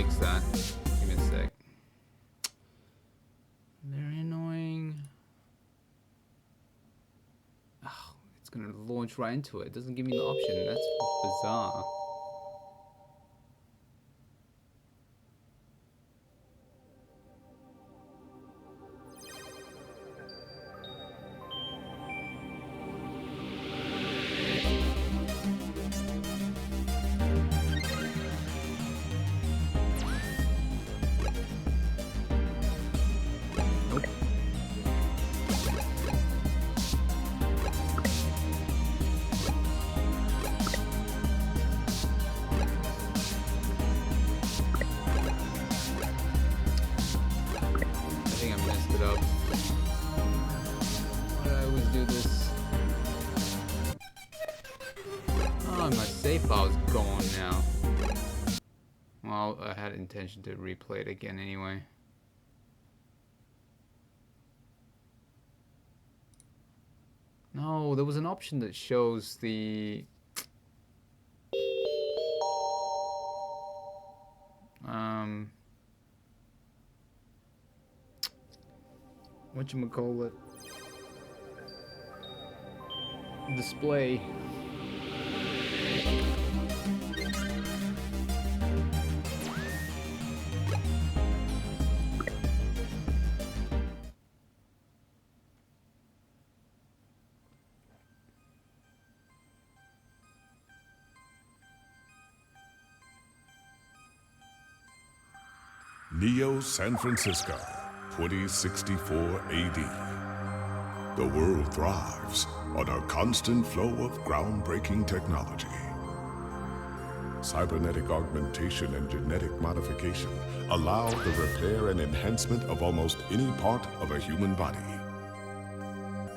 fix that. Give me a sec. Very annoying. Oh, it's gonna launch right into it. It doesn't give me the option. That's bizarre. Intention to replay it again anyway. No, there was an option that shows the whatchamacallit, display. Neo San Francisco, 2064 AD. The world thrives on a constant flow of groundbreaking technology. Cybernetic augmentation and genetic modification allow the repair and enhancement of almost any part of a human body.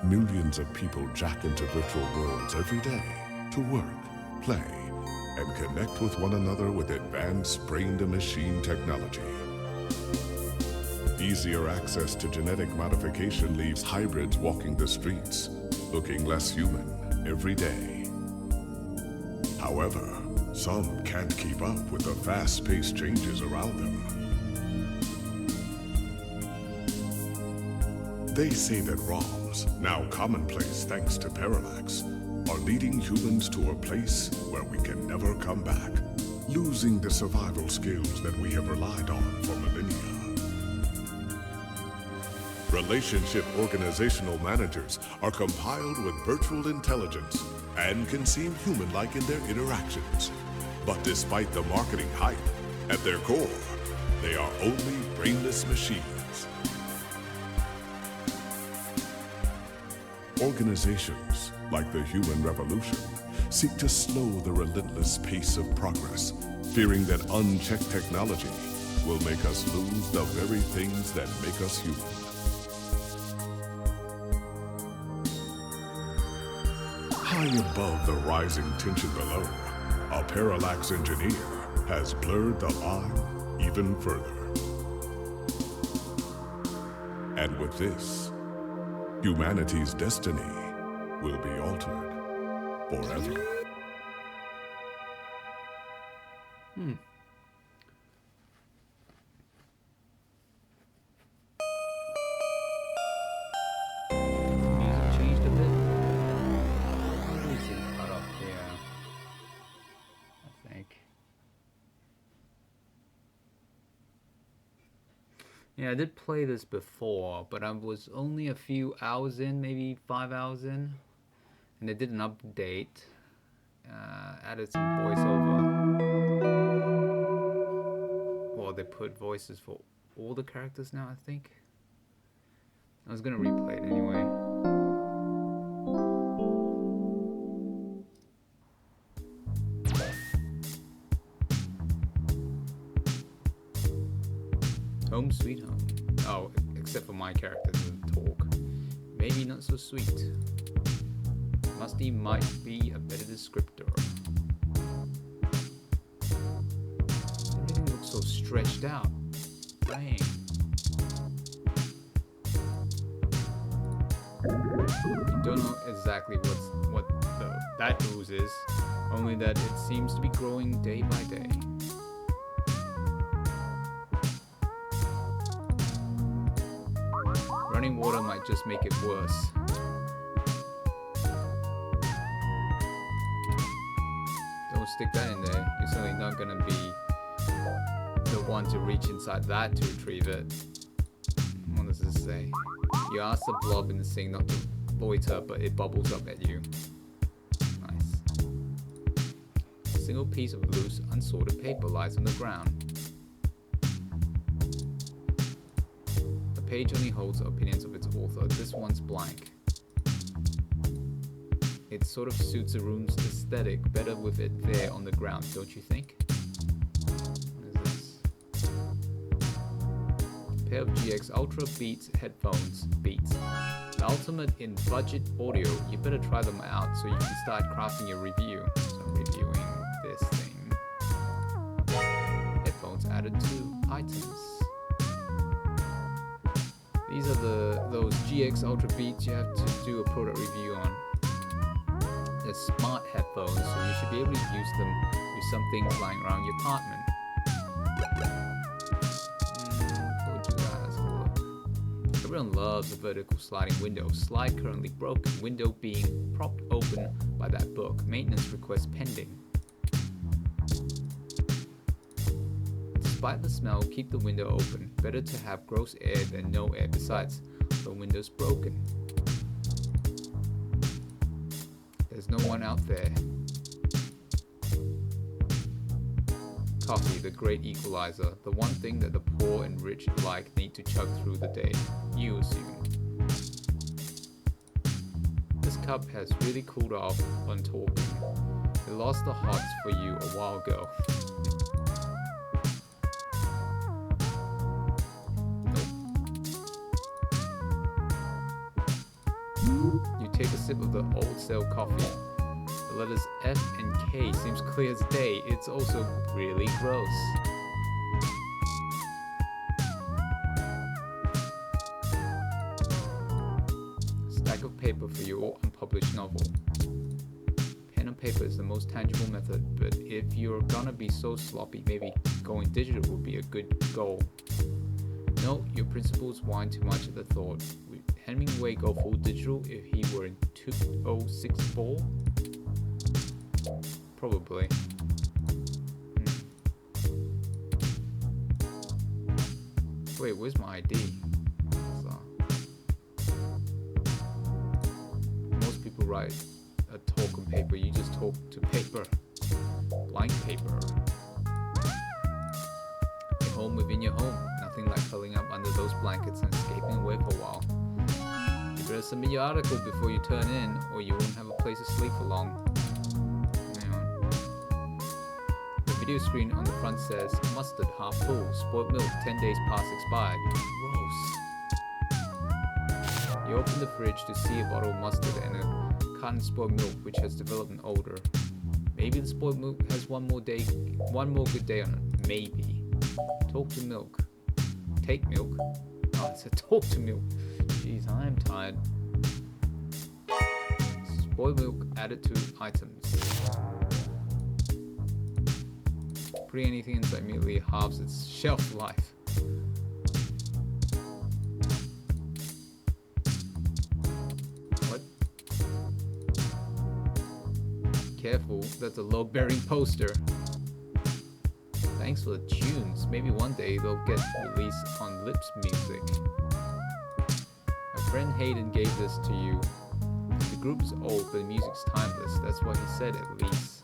Millions of people jack into virtual worlds every day to work, play, and connect with one another with advanced brain-to-machine technology. Easier access to genetic modification leaves hybrids walking the streets, looking less human every day. However, some can't keep up with the fast-paced changes around them. They say that ROMs, now commonplace thanks to Parallax, are leading humans to a place where we can never come back, losing the survival skills that we have relied on for millennia. Relationship organizational managers are compiled with virtual intelligence and can seem human-like in their interactions. But despite the marketing hype, at their core, they are only brainless machines. Organizations, like the Human Revolution, seek to slow the relentless pace of progress, fearing that unchecked technology will make us lose the very things that make us human. High above the rising tension below, a Parallax engineer has blurred the line even further. And with this, humanity's destiny will be altered forever. Yeah, I did play this before, but I was only a few hours in, maybe 5 hours in, and they did an update, added some voiceover. Well, they put voices for all the characters now, I think. I was gonna replay it anyway. Home sweet home. Oh, except for my character doesn't talk. Maybe not so sweet. Musty might be a better descriptor. Everything looks so stretched out. Dang. I don't know exactly what that ooze is, only that it seems to be growing day by day. might just make it worse. Don't stick that in there. You're certainly not gonna be the one to reach inside that to retrieve it. What does this say? You ask the blob in the sink not to loiter, but it bubbles up at you. Nice. A single piece of loose, unsorted paper lies on the ground. The page only holds the opinions of its author. This one's blank. It sort of suits the room's aesthetic better with it there on the ground, don't you think? What is this? A pair of GX Ultra Beats headphones. Beats. The ultimate in budget audio. You better try them out so you can start crafting your review. So I'm reviewing this thing. Headphones added to items. These are those GX Ultra Beats you have to do a product review on. They're smart headphones, so you should be able to use them with some things lying around your apartment. Everyone loves a vertical sliding window. Slide currently broken. Window being propped open by that book. Maintenance request pending. Despite the smell, keep the window open. Better to have gross air than no air. Besides, the window's broken. There's no one out there. Coffee, the great equalizer. The one thing that the poor and rich alike need to chug through the day. You assume. This cup has really cooled off on talking. It lost the hots for you a while ago. You take a sip of the old stale coffee. The letters F and K seems clear as day. It's also really gross. Stack of paper for your unpublished novel. Pen and paper is the most tangible method, but if you're gonna be so sloppy, maybe going digital would be a good goal. No, your principles whine too much at the thought. Would Hemingway go full digital if he were in 2064? Probably. Wait, where's my ID? Most people write a talk on paper. You just talk to paper. Blank paper. Your home within your home. Nothing like curling up under those blankets and escaping away for a while. You better submit your article before you turn in, or you won't have a place to sleep for long. The video screen on the front says mustard half full, spoiled milk 10 days past expired. Gross. You open the fridge to see a bottle of mustard and a carton of spoiled milk which has developed an odor. Maybe the spoiled milk has one more good day on it. Maybe. Talk to milk. Take milk. Oh, it said talk to milk. Jeez, I'm tired. Spoiled milk added to items. Putting anything inside immediately halves its shelf life. What? Careful, that's a load-bearing poster. Thanks for the tunes. Maybe one day they'll get released on Lips Music. My friend Hayden gave this to you. The group's old, but the music's timeless. That's what he said, at least.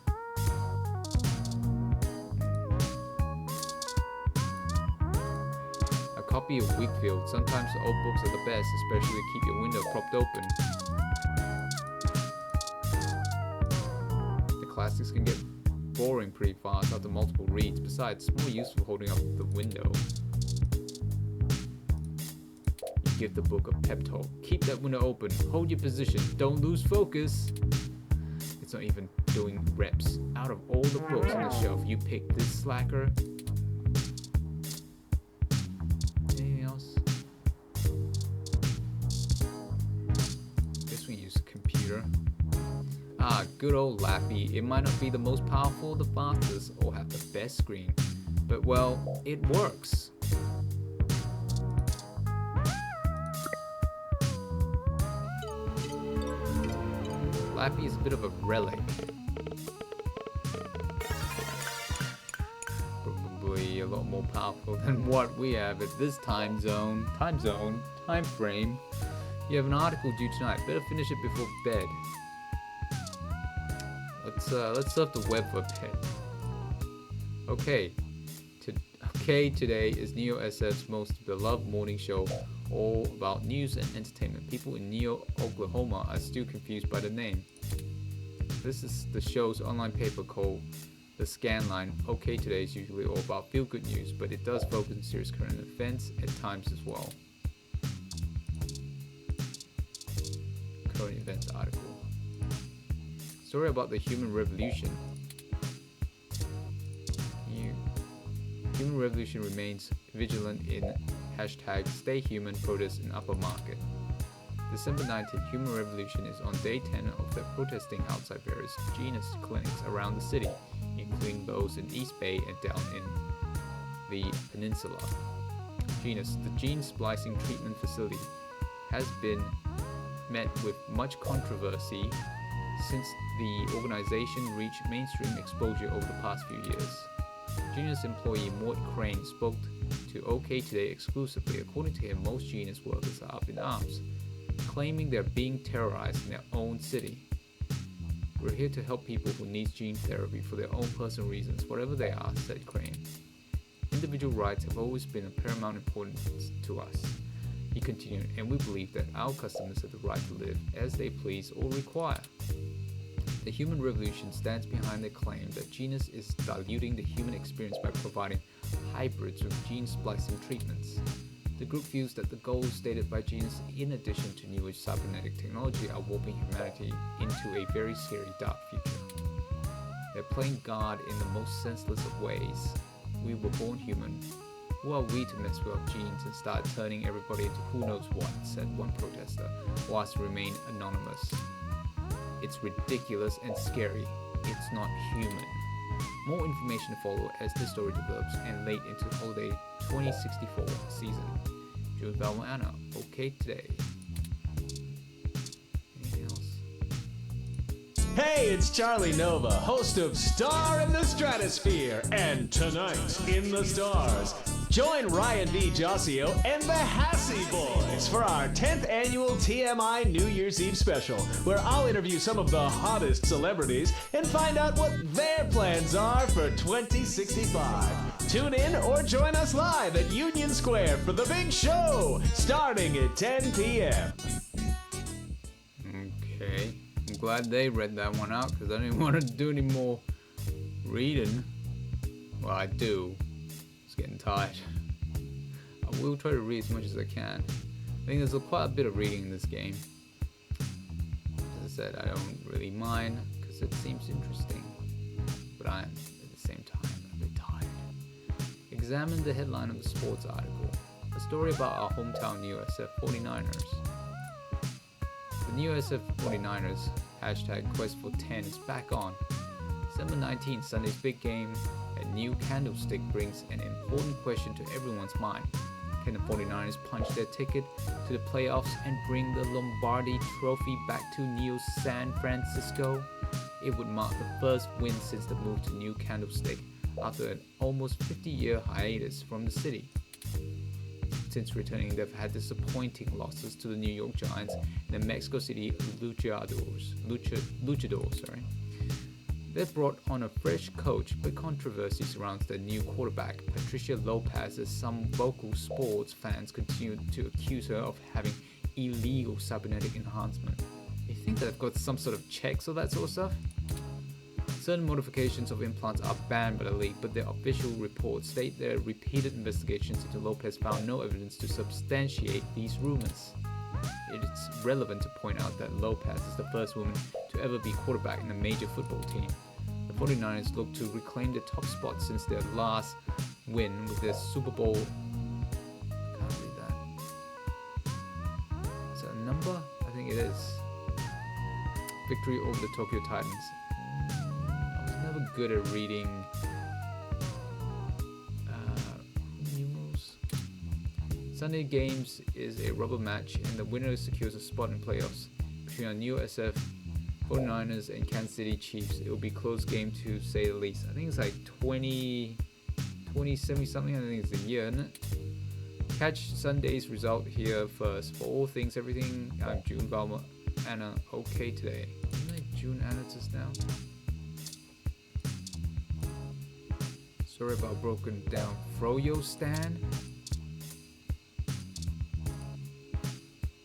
Copy of Wakefield. Sometimes the old books are the best, especially to keep your window propped open. The classics can get boring pretty fast after multiple reads. Besides, it's more useful holding up the window. You give the book a pep talk. Keep that window open. Hold your position. Don't lose focus. It's not even doing reps. Out of all the books on the shelf, you pick this slacker. Good old Lappy. It might not be the most powerful, the fastest, or have the best screen, but well, it works. Lappy is a bit of a relic. Probably a lot more powerful than what we have at this time frame. You have an article due tonight. Better finish it before bed. Let's surf the web for a bit. Okay. Today is Neo SF's most beloved morning show, all about news and entertainment. People in Neo, Oklahoma are still confused by the name. This is the show's online paper called The Scanline. OK Today is usually all about feel-good news, but it does focus on serious current events at times as well. Current events article. Story about the human revolution. Human revolution remains vigilant in #StayHuman protests in Upper Market. December 19th, Human Revolution is on day 10 of their protesting outside various Genus clinics around the city, including those in East Bay and down in the peninsula. Genus, the gene splicing treatment facility, has been met with much controversy since the organization reached mainstream exposure over the past few years. Genus employee Mort Crane spoke to OK Today exclusively. According to him, most Genus workers are up in arms, claiming they're being terrorized in their own city. We're here to help people who need gene therapy for their own personal reasons, whatever they are, said Crane. Individual rights have always been of paramount importance to us, he continued, and we believe that our customers have the right to live as they please or require. The Human Revolution stands behind the claim that Genus is diluting the human experience by providing hybrids with gene splicing treatments. The group views that the goals stated by Genus, in addition to new cybernetic technology, are warping humanity into a very scary dark future. They're playing God in the most senseless of ways. We were born human. Who are we to mess with our genes and start turning everybody into who knows what, said one protester, whilst remain anonymous. It's ridiculous and scary. It's not human. More information to follow as this story develops and late into the holiday 2064 season. Jules Valmoana, OK Today. Anything else? Hey, it's Charlie Nova, host of Star in the Stratosphere and Tonight in the Stars. Join Ryan V. Josio and the Hassy Boys for our 10th annual TMI New Year's Eve special, where I'll interview some of the hottest celebrities and find out what their plans are for 2065. Tune in or join us live at Union Square for the big show, starting at 10 p.m. Okay, I'm glad they read that one out because I didn't want to do any more reading. Well, I do. Getting tired. I will try to read as much as I can. I think there's quite a bit of reading in this game. As I said, I don't really mind because it seems interesting, but I am at the same time a bit tired. Examine the headline of the sports article. A story about our hometown USF 49ers. The new USF 49ers #Quest for 10 is back on. December 19th, Sunday's big game at New Candlestick brings an important question to everyone's mind. Can the 49ers punch their ticket to the playoffs and bring the Lombardi Trophy back to Neo San Francisco? It would mark the first win since the move to New Candlestick after an almost 50-year hiatus from the city. Since returning, they've had disappointing losses to the New York Giants and the Mexico City Luchadors. They've brought on a fresh coach, but controversy surrounds their new quarterback, Patricia Lopez, as some vocal sports fans continue to accuse her of having illegal cybernetic enhancement. You think that they've got some sort of checks or that sort of stuff? Certain modifications of implants are banned by the league, but their official reports state their repeated investigations into Lopez found no evidence to substantiate these rumors. It's relevant to point out that Lopez is the first woman to ever be quarterback in a major football team. The 49ers look to reclaim the top spot since their last win with their Super Bowl. I can't read that. Is that a number? I think it is. Victory over the Tokyo Titans. I was never good at reading numerals. Sunday games is a rubber match, and the winner secures a spot in playoffs between our new SF 49ers and Kansas City Chiefs. It will be a close game to say the least. I think it's like 2070 something. I think it's a year, isn't it? Catch Sunday's result here first. For all things, everything, I'm June Valma Anna okay today. Isn't it June Anna just now? Sorry about broken down. Froyo stand?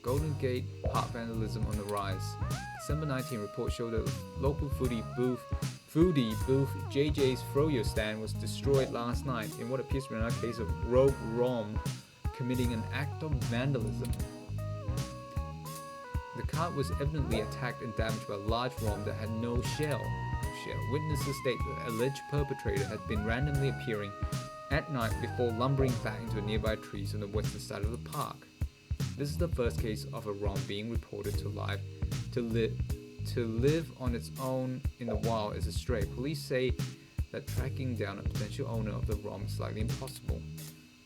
Golden Gate pot vandalism on the rise. December 19 report showed that local foodie booth JJ's Froyo stand was destroyed last night in what appears to be another case of rogue ROM committing an act of vandalism. The cart was evidently attacked and damaged by a large ROM that had no shell. Witnesses state the alleged perpetrator had been randomly appearing at night before lumbering back into the nearby trees on the western side of the park. This is the first case of a ROM being reported to live on its own in the wild as a stray. Police say that tracking down a potential owner of the ROM is likely impossible.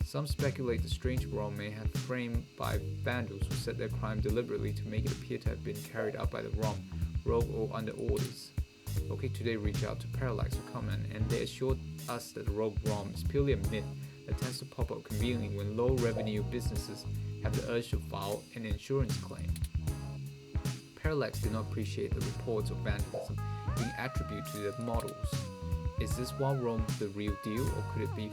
Some speculate the strange ROM may have been framed by vandals who set their crime deliberately to make it appear to have been carried out by the ROM, rogue or under orders. OK Today reached out to Parallax for comment, and they assured us that the rogue ROM is purely a myth that tends to pop up conveniently when low-revenue businesses have the urge to file an insurance claim. Parallax did not appreciate the reports of vandalism being attributed to the models. Is this Wild ROM the real deal, or could it be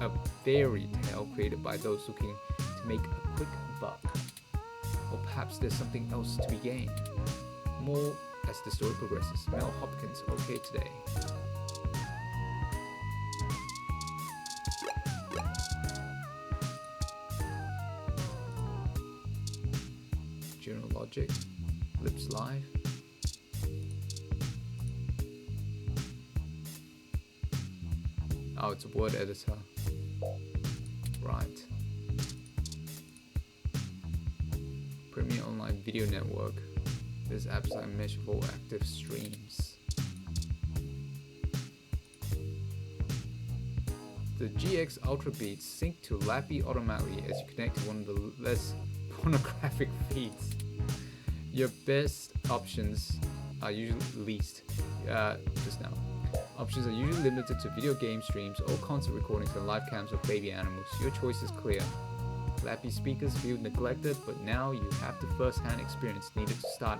a fairy tale created by those looking to make a quick buck? Or perhaps there's something else to be gained? More as the story progresses. Mel Hopkins, OK Today. General Logic, Lips Live. Oh, it's a word editor. Right. Premiere Online Video Network. This app's like measurable active streams. The GX Ultra Beats sync to Lappy automatically as you connect to one of the less pornographic feeds. Your best options are usually just now. Options are usually limited to video game streams or concert recordings and live cams of baby animals. Your choice is clear. Lappy speakers feel neglected, but now you have the first-hand experience needed to start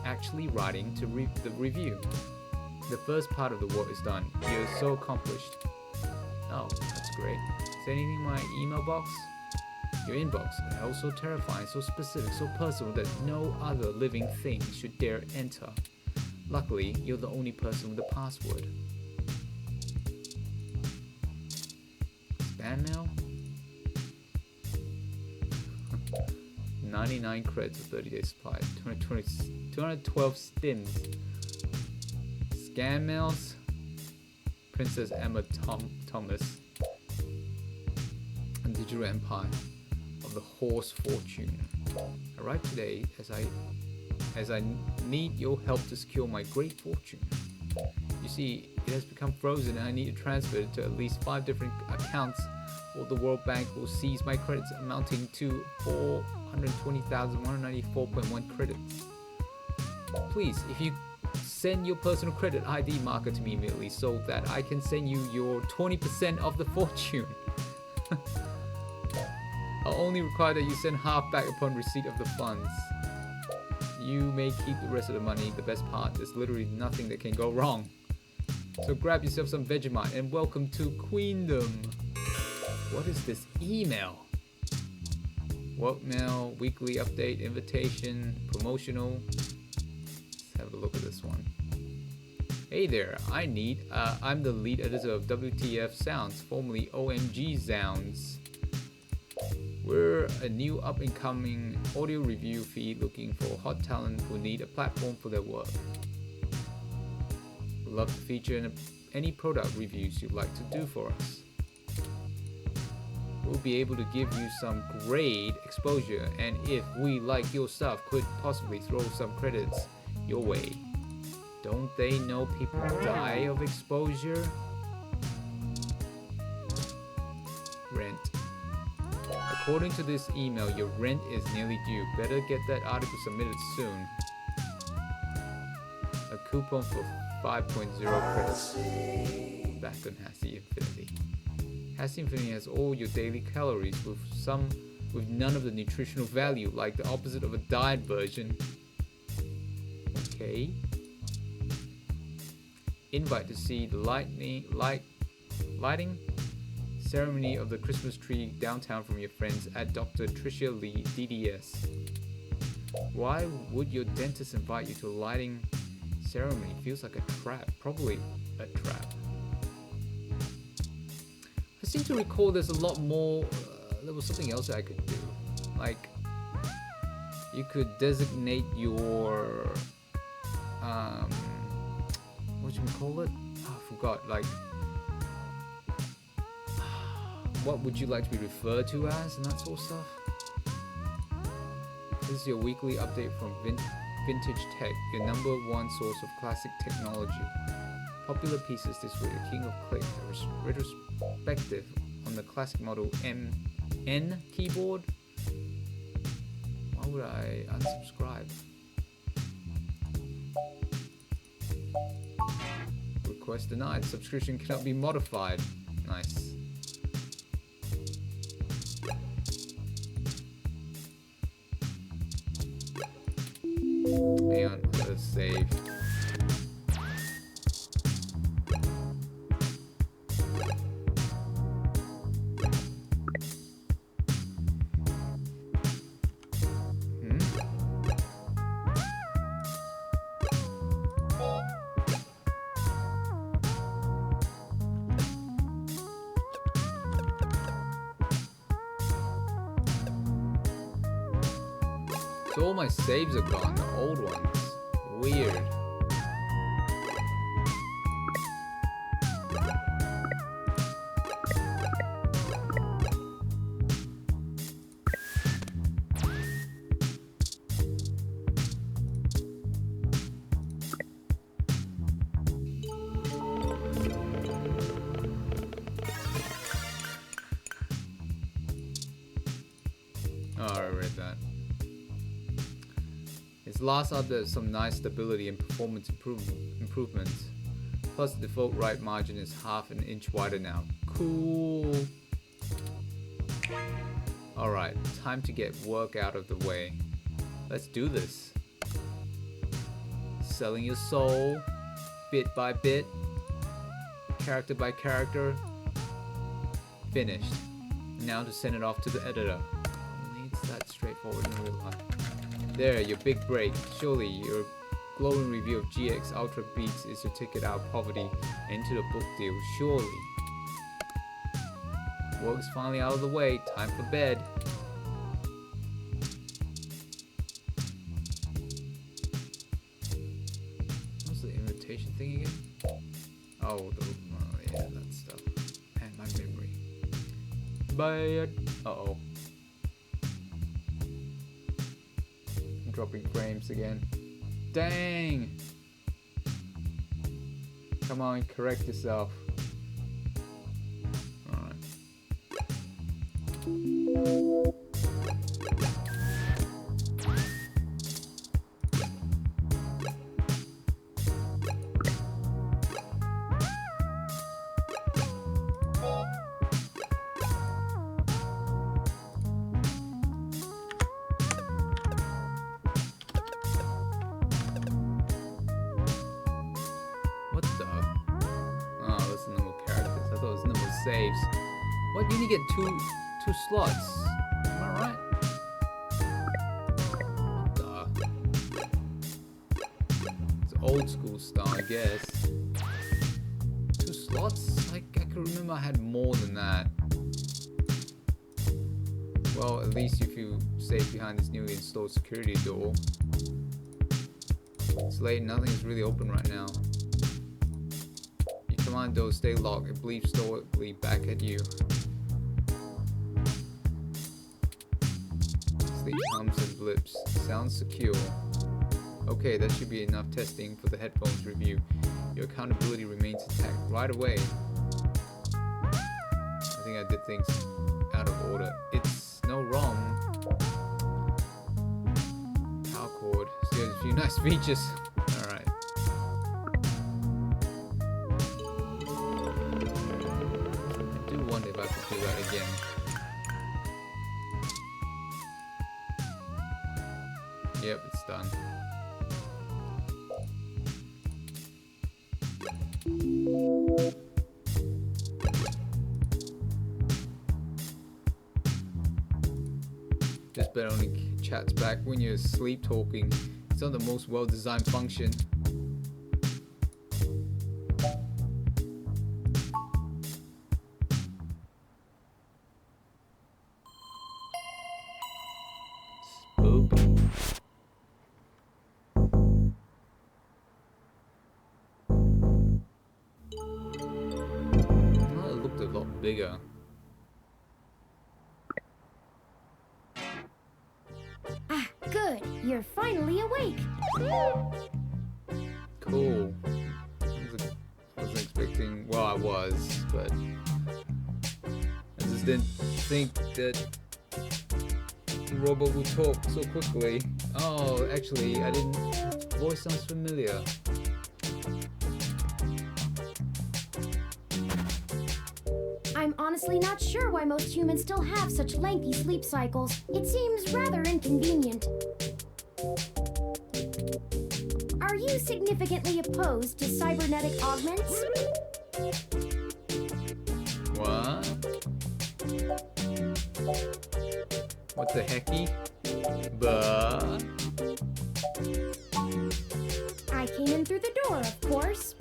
actually writing to the review. The first part of the work is done. You're so accomplished. Oh, that's great. Is there anything in my email box? Your inbox is also terrifying, so specific, so personal that no other living thing should dare enter. Luckily, you're the only person with the password. Spam mail? 99 credits for 30 days supply. 212 stims. Scam mails? Princess Emma Thomas. And Digital Empire of the Horse Fortune. I write today as I need your help to secure my great fortune. You see, it has become frozen and I need to transfer it to at least 5 different accounts, or the World Bank will seize my credits amounting to 420,194.1 credits. Please, if you send your personal credit ID marker to me immediately so that I can send you your 20% of the fortune. I'll only require that you send half back upon receipt of the funds. You may keep the rest of the money. The best part, there's literally nothing that can go wrong. So grab yourself some Vegemite and welcome to Queendom. What is this email? What mail? Weekly update, invitation, promotional. Let's have a look at this one. Hey there, I'm the lead editor of WTF Sounds, formerly OMG Sounds. We're a new up-and-coming audio review feed looking for hot talent who need a platform for their work. We'd love to feature any product reviews you'd like to do for us. We'll be able to give you some great exposure, and if we like your stuff, could possibly throw some credits your way. Don't they know people die of exposure? Rent. According to this email, your rent is nearly due. Better get that article submitted soon. coupon for 5.0 credits back on Hassie Infinity. Hassie Infinity has all your daily calories with none of the nutritional value, like the opposite of a diet version. Okay. Invite to see the lighting ceremony of the Christmas tree downtown from your friends at Dr. Tricia Lee, DDS. Why would your dentist invite you to a lighting ceremony? Feels like a trap. Probably a trap. I seem to recall there's a lot more. There was something else that I could do. Like, you could designate your whatchamacallit? Oh, I forgot. Like, what would you like to be referred to as and that sort of stuff? This is your weekly update from Vintage Tech, your #1 source of classic technology. Popular pieces this week: King of Click, a retrospective on the classic model MN keyboard. Why would I unsubscribe? Request denied. Subscription cannot be modified. Nice. Hang on, let's save. So all my saves are gone, the old ones. Weird. Oh, I read that. Its last update, some nice stability and performance improvements. Plus the default write margin is half an inch wider now. Cool. Alright, time to get work out of the way. Let's do this. Selling your soul, bit by bit, character by character. Finished. Now to send it off to the editor. Only it's that straightforward in real life. There, your big break. Surely your glowing review of GX Ultra Beats is your ticket out of poverty and into the book deal. Surely. Work's finally out of the way. Time for bed. What's the invitation thing again? Oh, yeah, that stuff. And my memory. Bad. Uh-oh. Dropping frames again. Dang! Come on, correct yourself. Alright. Saves. What? You only get two slots. Am I right? What the? It's old school style, I guess. 2 slots? Like, I can remember I had more than that. Well, at least if you save behind this newly installed security door. It's late, nothing is really open right now. Command door stay locked, it bleeps stoically back at you. Sleep hums and blips. Sounds secure. Okay, that should be enough testing for the headphones review. Your accountability remains intact right away. I think I did things out of order. It's no wrong. Power cord. Still has a few nice features. Alright. do that again. Yep, it's done. This bed only chats back when you're asleep talking. It's not the most well-designed function. Spooky. Oh, it looked a lot bigger. Ah, good. You're finally awake. Cool. Wasn't expecting. Well, I was, but I just didn't think that the robot would talk so quickly. Oh, actually, I didn't. Voice sounds familiar. I'm honestly not sure why most humans still have such lengthy sleep cycles. It seems rather inconvenient. Are you significantly opposed to cybernetic augments? What? What the hecky? But I came in through the door, of course.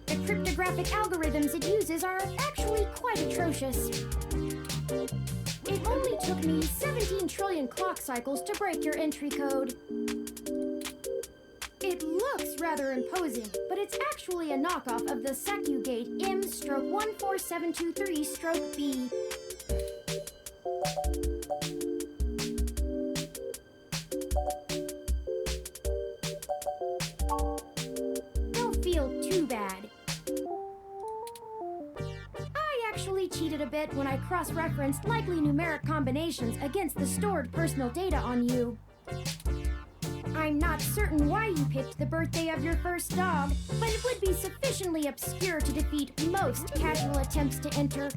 The cryptographic algorithms it uses are actually quite atrocious. It only took me 17 trillion clock cycles to break your entry code. It looks rather imposing, but it's actually a knockoff of the SecuGate M/14723-B. Don't feel too bad. I actually cheated a bit when I cross-referenced likely numeric combinations against the stored personal data on you. I'm not certain why you picked the birthday of your first dog, but it would be sufficiently obscure to defeat most casual attempts to enter.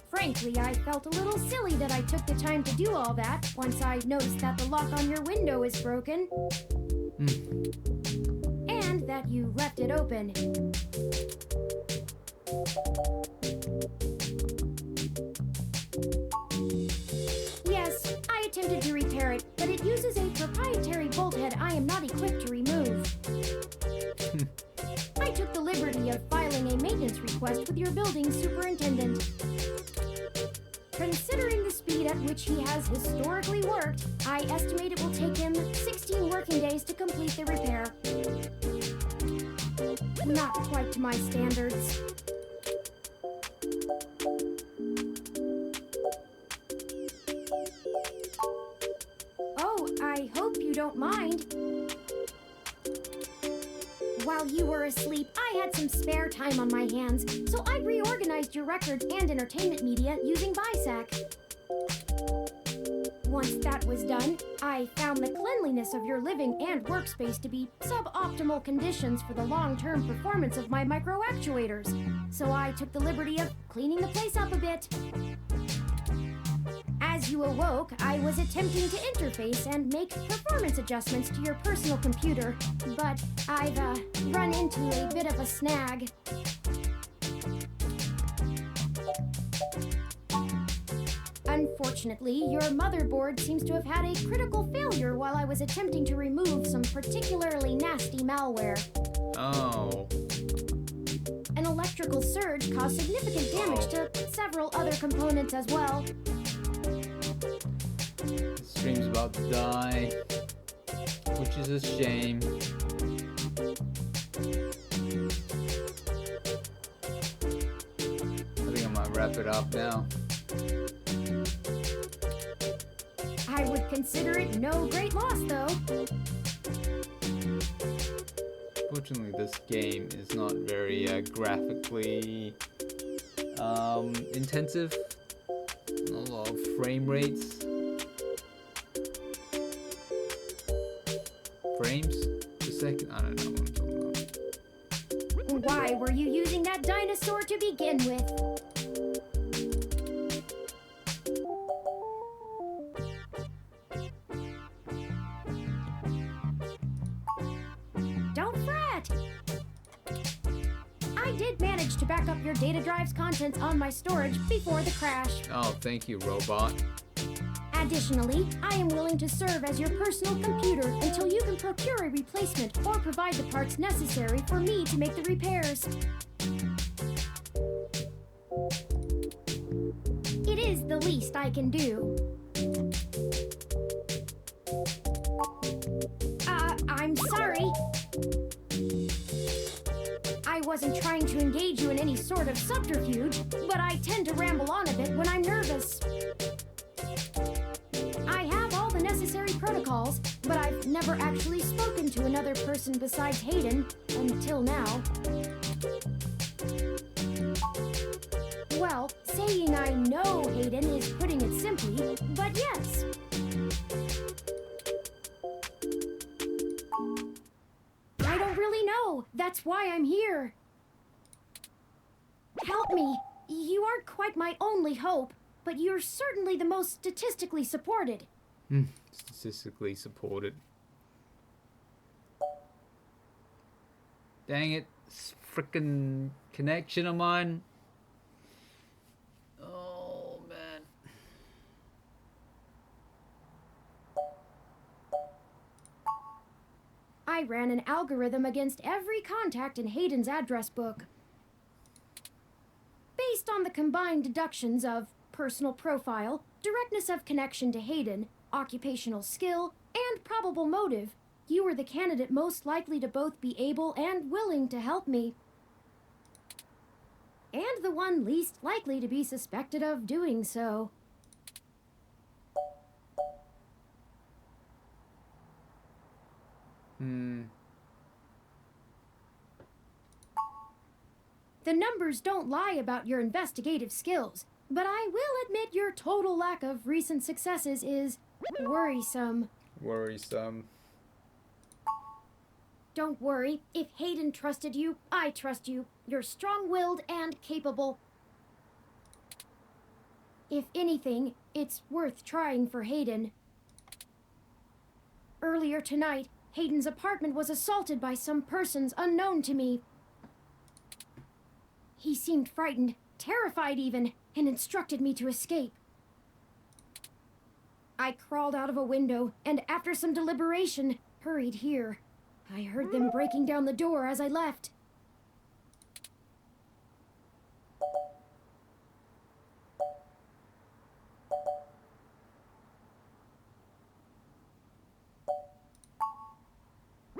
Frankly, I felt a little silly that I took the time to do all that once I noticed that the lock on your window is broken. And that you left it open. Yes, I attempted to repair it, but it uses a proprietary bolt head I am not equipped to remove. I took the liberty of filing a maintenance request with your building superintendent. Considering the speed at which he has historically worked, I estimate it will take him 16 working days to complete the repair. Not quite to my standards. Oh, I hope you don't mind. While you were asleep, I had some spare time on my hands, so I reorganized your records and entertainment media using BISAC. Once that was done, I found the cleanliness of your living and workspace to be suboptimal conditions for the long-term performance of my microactuators, so I took the liberty of cleaning the place up a bit. As you awoke, I was attempting to interface and make performance adjustments to your personal computer, but I've run into a bit of a snag. Unfortunately, your motherboard seems to have had a critical failure while I was attempting to remove some particularly nasty malware. oh, An electrical surge caused significant damage to several other components as well. the stream's about to die, which is a shame. I think I might wrap it up now. I would consider it no great loss, though. Fortunately, this game is not very graphically intensive. Not a lot of frame rates. Frames per second? I don't know what I'm talking about. Why were you using that dinosaur to begin with? Don't fret! I did manage to back up your data drive's contents on my storage before the crash. Oh, thank you, robot. Additionally, I am willing to serve as your personal computer until you can procure a replacement or provide the parts necessary for me to make the repairs. It is the least I can do. I'm sorry. I wasn't trying to engage you in any sort of subterfuge, but I tend to ramble on a bit when I'm nervous. I have all the necessary protocols, but I've never actually spoken to another person besides Hayden until now. Well, saying I know Hayden is putting it simply, but yes. I don't really know. That's why I'm here. Help me. You aren't quite my only hope, but you're certainly the most statistically supported. Statistically supported. Dang it. This frickin' connection of mine. Oh, man. I ran an algorithm against every contact in Hayden's address book. Based on the combined deductions of personal profile, directness of connection to Hayden, occupational skill, and probable motive, you were the candidate most likely to both be able and willing to help me. And the one least likely to be suspected of doing so. The numbers don't lie about your investigative skills, but I will admit your total lack of recent successes is worrisome. Worrisome. Don't worry. If Hayden trusted you, I trust you. You're strong-willed and capable. If anything, it's worth trying for Hayden. Earlier tonight, Hayden's apartment was assaulted by some persons unknown to me. He seemed frightened, terrified even, and instructed me to escape. I crawled out of a window, and after some deliberation, hurried here. I heard them breaking down the door as I left.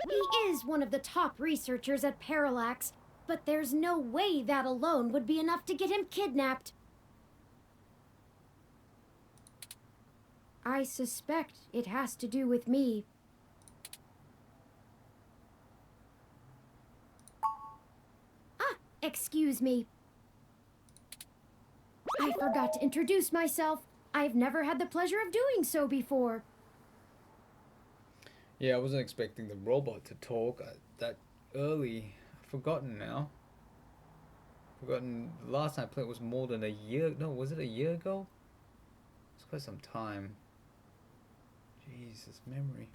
He is one of the top researchers at Parallax, but there's no way that alone would be enough to get him kidnapped. I suspect it has to do with me. Excuse me. I forgot to introduce myself. I've never had the pleasure of doing so before. Yeah, I wasn't expecting the robot to talk that early. I've forgotten now. Forgotten the last time I played was more than a year. No, was it a year ago? It's quite some time. Jesus, memory.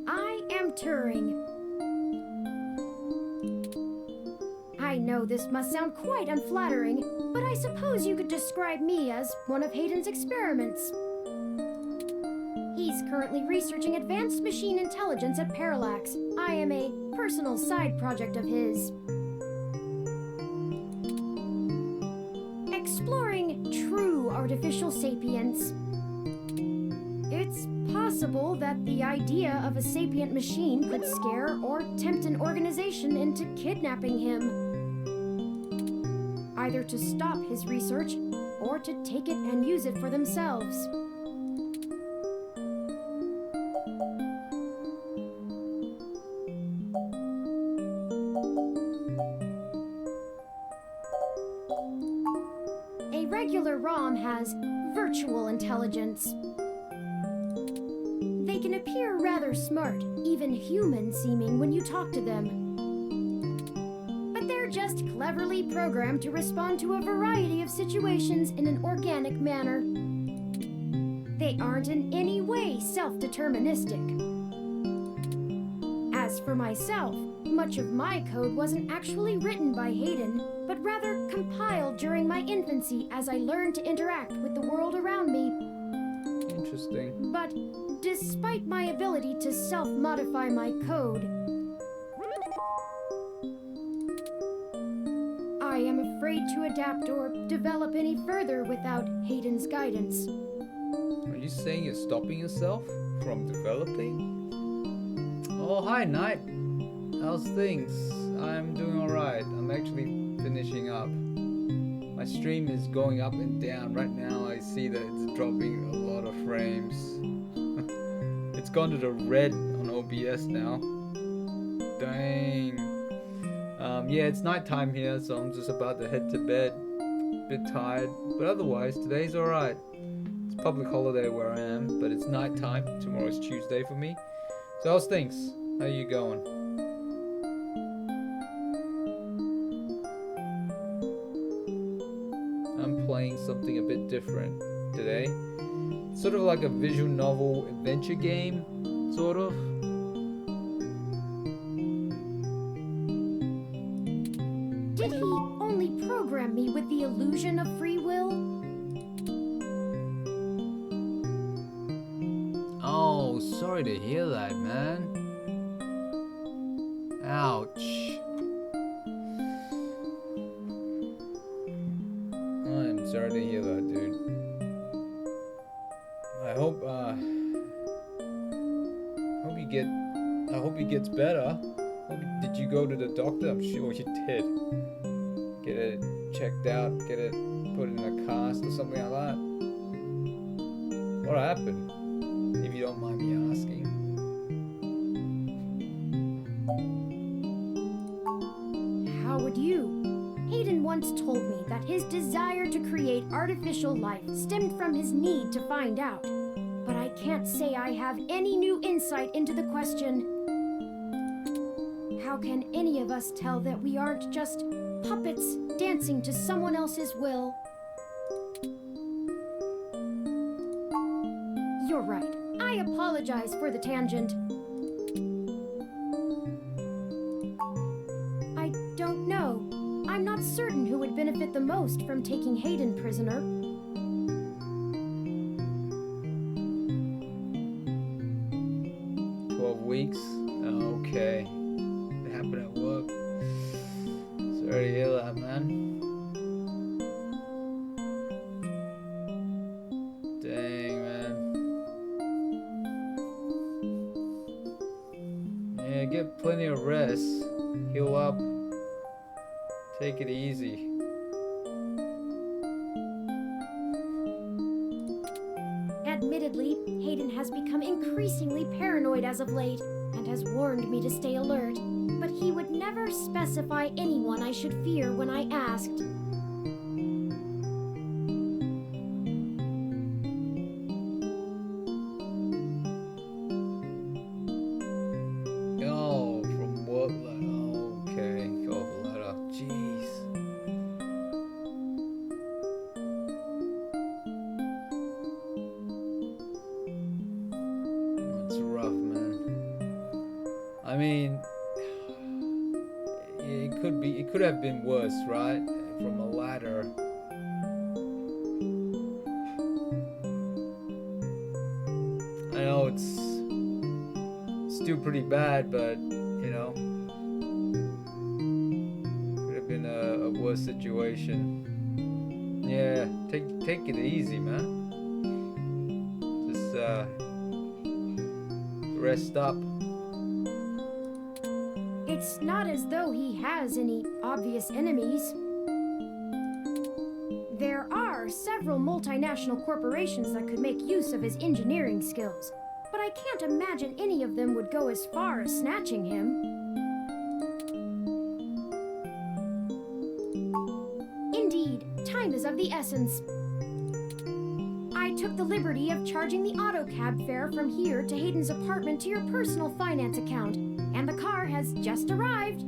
I am Turing. I know this must sound quite unflattering, but I suppose you could describe me as one of Hayden's experiments. He's currently researching advanced machine intelligence at Parallax. I am a personal side project of his. Exploring true artificial sapience. It's possible that the idea of a sapient machine could scare or tempt an organization into kidnapping him. Either to stop his research, or to take it and use it for themselves. A regular ROM has virtual intelligence. They They can appear rather smart, even human-seeming when you talk to them. But they're just cleverly programmed to respond to a variety of situations in an organic manner. They aren't in any way self-deterministic. As for myself, much of my code wasn't actually written by Hayden, but rather compiled during my infancy as I learned to interact with the world around me. Interesting. But despite my ability to self-modify my code, I am afraid to adapt or develop any further without Hayden's guidance. Are you saying you're stopping yourself from developing? Oh, hi, Knight. How's things? I'm doing alright. I'm actually finishing up. My stream is going up and down. Right now I see that it's dropping a lot of frames. It's gone to the red on OBS now. Dang. Yeah, it's nighttime here, so I'm just about to head to bed. Bit tired, but otherwise today's alright. It's public holiday where I am, but it's nighttime. Tomorrow's Tuesday for me. So how's things? How you going? I'm playing something a bit different today. It's sort of like a visual novel adventure game, sort of. Did he only program me with the illusion of free will? Oh, sorry to hear that, man. Ouch. I'm sorry to hear that, dude. I hope he gets better. Did you go to the doctor? I'm sure you did. Get it checked out, get it put in a cast or something like that. What happened? If you don't mind me asking. How would you? Hayden once told me that his desire to create artificial life stemmed from his need to find out. But I can't say I have any new insight into the question. How can any of us tell that we aren't just puppets dancing to someone else's will? You're right. I apologize for the tangent. I don't know. I'm not certain who would benefit the most from taking Hayden prisoner. 12 weeks? Okay. It happened at work. Sorry to hear that, man. Dang, man. Yeah, get plenty of rest. Heal up. Take it easy. Admittedly, Hayden has become increasingly paranoid as of late and has warned me to stay alert, but he would never specify anyone I should fear when I asked. Oh, from work letter. Okay, cover letter. Jeez. That's rough, man. I mean, it could have been worse, right? From a ladder. I know it's still pretty bad, but you know, could have been a worse situation. Yeah, take it easy, man. Just rest up. It's not as though he has any obvious enemies. There are several multinational corporations that could make use of his engineering skills, but I can't imagine any of them would go as far as snatching him. Indeed, time is of the essence. I took the liberty of charging the auto cab fare from here to Hayden's apartment to your personal finance account, and the car has just arrived.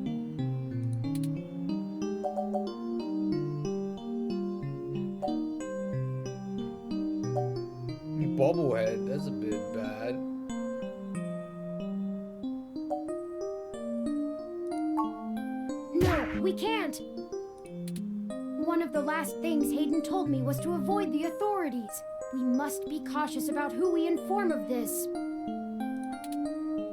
Bobblehead, that's a bit bad. No, we can't. One of the last things Hayden told me was to avoid the authorities. We must be cautious about who we inform of this.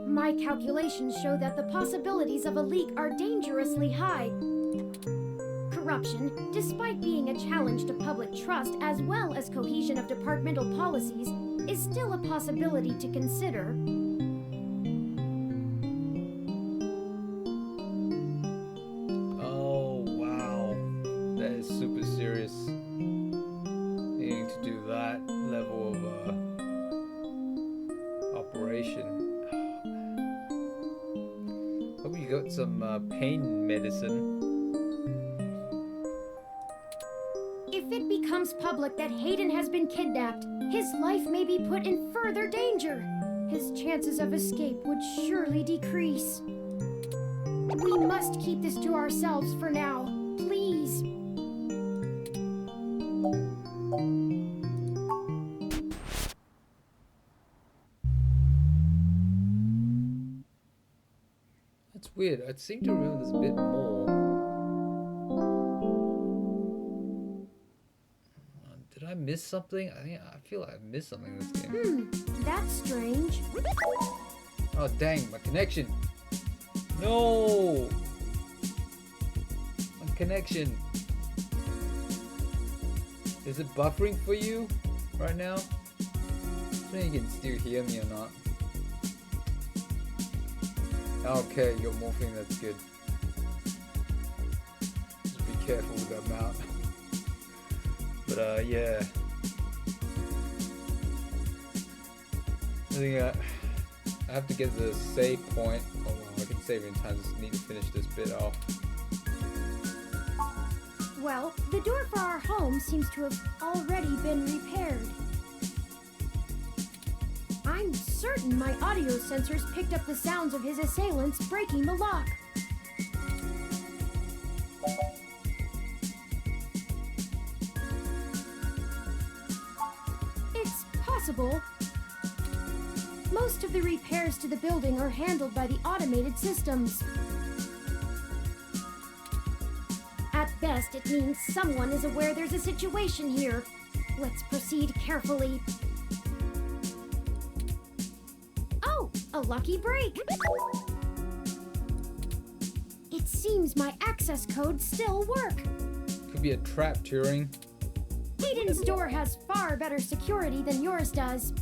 My calculations show that the possibilities of a leak are dangerously high. Corruption, despite being a challenge to public trust as well as cohesion of departmental policies, is still a possibility to consider. Oh, wow. That is super serious. Needing to do that level of operation. Hope you got some pain medicine. If it becomes public that Hayden has been kidnapped, his life may be put in further danger. His chances of escape would surely decrease. We must keep this to ourselves for now, please. That's weird. I seem to remember this a bit more. Did I miss something? I feel like I missed something in this game. That's strange. Oh dang, my connection. No! My connection. Is it buffering for you right now? I don't know if you can still hear me or not. Okay, you're morphing, that's good. Just be careful with that mount. But yeah. I think I have to get the save point. Oh well, I can save in time, just need to finish this bit off. Well, the door for our home seems to have already been repaired. I'm certain my audio sensors picked up the sounds of his assailants breaking the lock. It's possible. Most of the repairs to the building are handled by the automated systems. At best, it means someone is aware there's a situation here. Let's proceed carefully. Oh, a lucky break! It seems my access codes still work. Could be a trap, Turing. Hayden's door has far better security than yours does.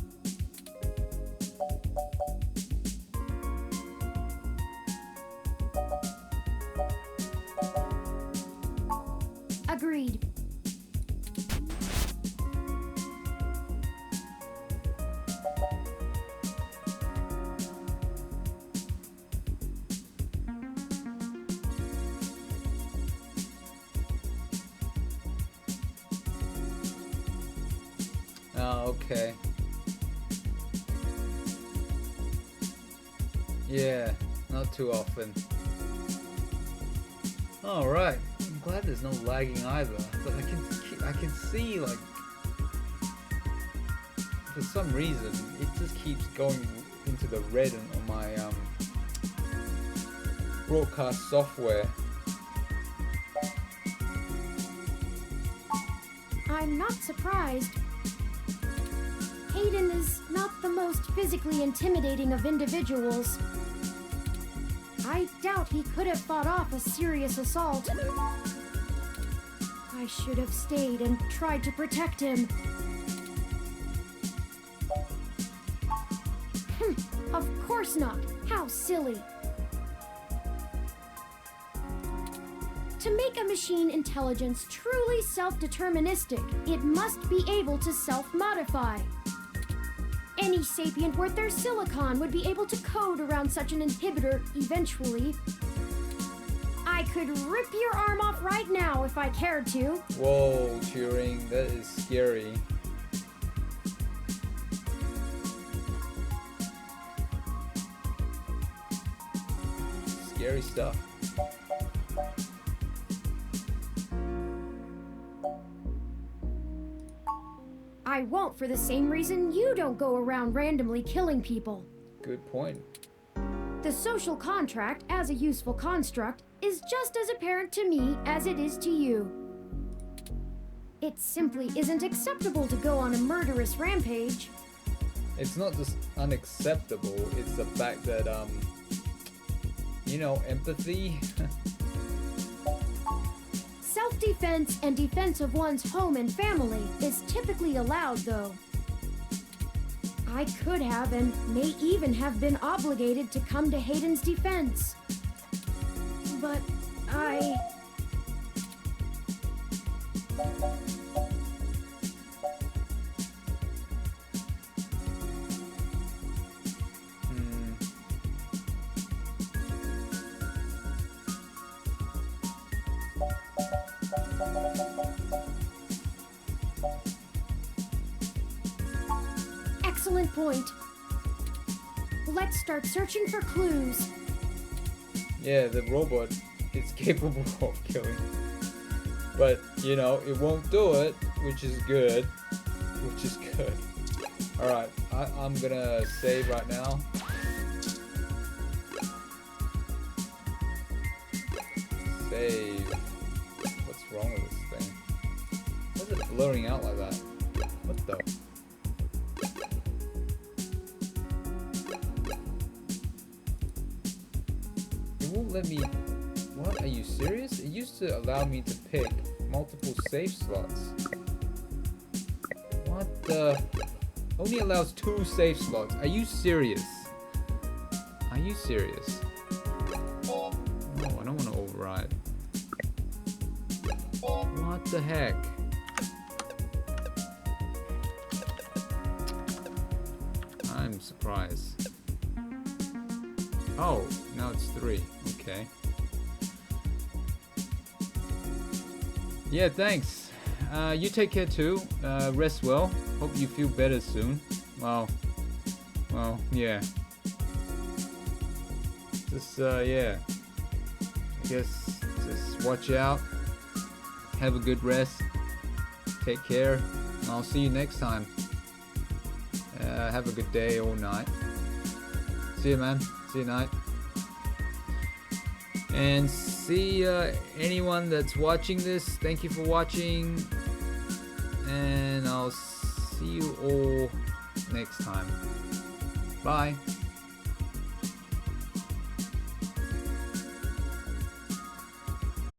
Agreed. Oh, okay. Yeah, not too often. Alright, I'm glad there's no lagging either, but I can see, like, for some reason, it just keeps going into the red on my broadcast software. I'm not surprised. Hayden is not the most physically intimidating of individuals. I doubt he could have fought off a serious assault. I should have stayed and tried to protect him. Of course not. How silly. To make a machine intelligence truly self-deterministic, it must be able to self-modify. Any sapient worth their silicon would be able to code around such an inhibitor eventually. I could rip your arm off right now if I cared to. Whoa, Turing, that is scary. scary stuff. I won't for the same reason you don't go around randomly killing people. Good point. The social contract, as a useful construct, is just as apparent to me as it is to you. It simply isn't acceptable to go on a murderous rampage. It's not just unacceptable, it's the fact that, you know, empathy. Self-defense and defense of one's home and family is typically allowed, though. I could have and may even have been obligated to come to Hayden's defense. But I... Excellent point. Let's start searching for clues. Yeah, the robot is capable of killing. But, you know, it won't do it, which is good. Which is good. Alright, I'm gonna save right now. Save. What's wrong with this thing? Why is it blurring out like that? What the? It won't let me... What? Are you serious? It used to allow me to pick multiple save slots. What the... Only allows 2 save slots. Are you serious? Are you serious? No, I don't want to override. What the heck? I'm surprised. Oh, now it's 3. Okay. Yeah, thanks. You take care too. Rest well. Hope you feel better soon. Well, yeah. Just, yeah. I guess just watch out. Have a good rest. Take care. I'll see you next time. Have a good day or night. See you, man. See you night. And see anyone that's watching this. Thank you for watching. And I'll see you all next time. Bye.